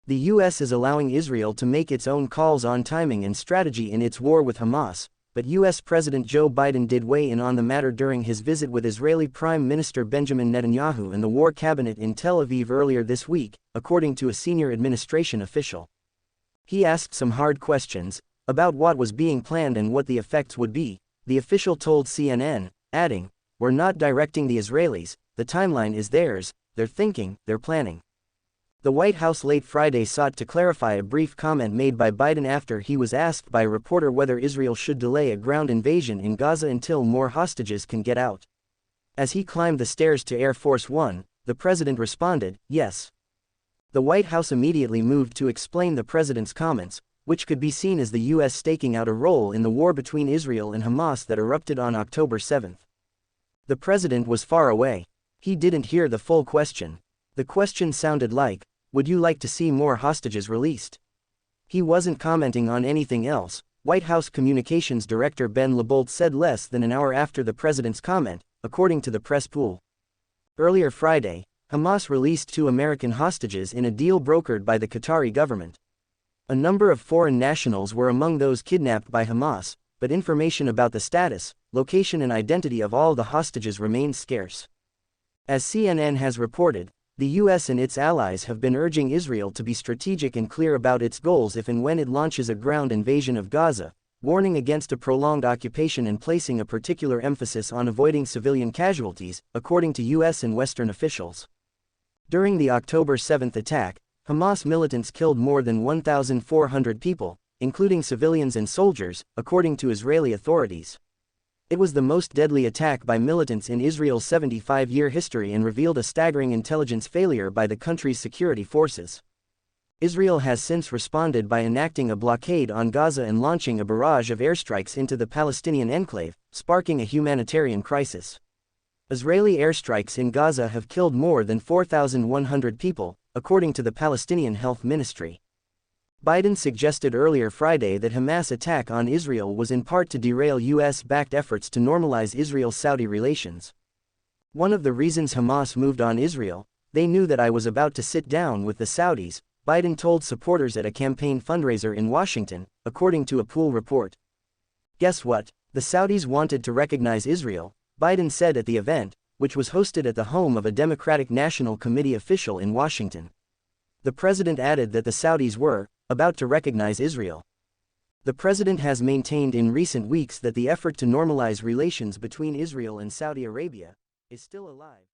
The U.S. is allowing Israel to make its own calls on timing and strategy in its war with Hamas, but U.S. President Joe Biden did weigh in on the matter during his visit with Israeli Prime Minister Benjamin Netanyahu and the war cabinet in Tel Aviv earlier this week, according to a senior administration official. He asked some hard questions about what was being planned and what the effects would be, the official told CNN, adding, "We're not directing the Israelis, the timeline is theirs, they're thinking, they're planning." The White House late Friday sought to clarify a brief comment made by Biden after he was asked by a reporter whether Israel should delay a ground invasion in Gaza until more hostages can get out. As he climbed the stairs to Air Force One, the president responded, "Yes." The White House immediately moved to explain the president's comments, which could be seen as the U.S. staking out a role in the war between Israel and Hamas that erupted on October 7. The president was far away. He didn't hear the full question. The question sounded like, "Would you like to see more hostages released?" He wasn't commenting on anything else. White House Communications Director Ben LaBolt said less than an hour after the president's comment, according to the press pool. Earlier Friday, Hamas released 2 American hostages in a deal brokered by the Qatari government. A number of foreign nationals were among those kidnapped by Hamas, but information about the status, location and identity of all the hostages remains scarce. As CNN has reported, the U.S. and its allies have been urging Israel to be strategic and clear about its goals if and when it launches a ground invasion of Gaza, warning against a prolonged occupation and placing a particular emphasis on avoiding civilian casualties, according to U.S. and Western officials. During the October 7 attack, Hamas militants killed more than 1,400 people, including civilians and soldiers, according to Israeli authorities. It was the most deadly attack by militants in Israel's 75-year history and revealed a staggering intelligence failure by the country's security forces. Israel has since responded by enacting a blockade on Gaza and launching a barrage of airstrikes into the Palestinian enclave, sparking a humanitarian crisis. Israeli airstrikes in Gaza have killed more than 4,100 people, according to the Palestinian Health Ministry. Biden suggested earlier Friday that Hamas' attack on Israel was in part to derail U.S.-backed efforts to normalize Israel-Saudi relations. "One of the reasons Hamas moved on Israel, they knew that I was about to sit down with the Saudis," Biden told supporters at a campaign fundraiser in Washington, according to a pool report. "Guess what? The Saudis wanted to recognize Israel," Biden said at the event, which was hosted at the home of a Democratic National Committee official in Washington. The president added that the Saudis were about to recognize Israel. The president has maintained in recent weeks that the effort to normalize relations between Israel and Saudi Arabia is still alive.